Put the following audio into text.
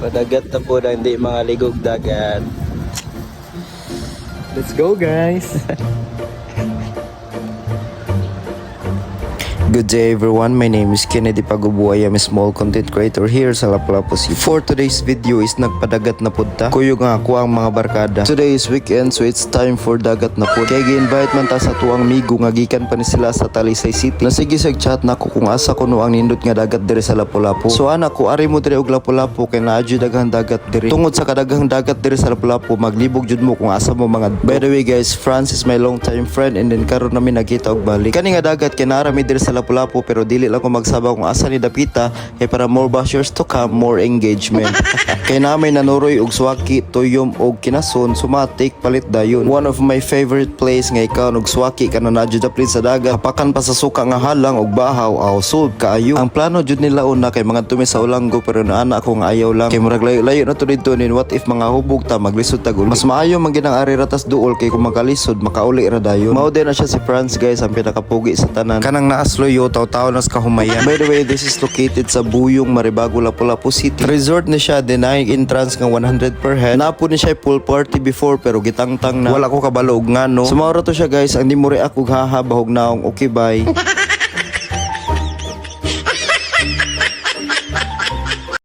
Padagat na po na hindi mga ligog dagat. Let's go, guys. Good day everyone, my name is Kennedy Pagubuay. I'm a small content creator here sa Lapu-Lapu City. For today's video is nagpadagat na punta. Kuyo nga ako ang mga barkada. Today is weekend so it's time for dagat na punta. Kaya gi-invite man ta sa tuwang migo nga gikan pa ni sila sa Talisay City. Nasige sa chat na ko kung asa ko no ang nindot nga dagat dire sa Lapu-Lapu. So anak ko ari mo dire og Lapu-Lapu kay naadyo daghang dagat dire. Tungod sa kadaghang dagat dire sa Lapu-Lapu maglibog jud mo kung asa mo mga. By the way guys, France is my long time friend and then karon namin nagkita og balik. Kani nga dagat kay narami dire sa Lapu-Lapu pero dili lang ko magsabaw kung asa ni dapita kay para more bashers to come, more engagement. Kay namin nanuroy og swaki, tuyom og kinason, sumatik palit dayon. One of my favorite place nga ikaw og swaki kana na jud dapit sa dagat. Hapakan pa sa suka nga halang og bahaw aw sud kaayo. Ang plano jud nila una kay mga tumi sa ulanggo pero naana ako nga ayaw lang. Kay murag layo na to dito nin what if mga hubog ta maglisod tag uli. Mas maayo man ginang ari ratas duol kay kung makalisod makauli ra dayon. Mao din na siya si France guys ang pinakapugi sa tanan. Kanang naasloyo taw-taw nas kahumayan. By the way, this is located sa Buyong, Maribago, Lapu-Lapu City. Resort ni siya, denying entrance nga 100 per head. Napo ni siya pool party before pero gitangtang na. Wala ko kabalo og ngano. Sumawra to siya guys, ang di mo react og haha bahog naong okay bye.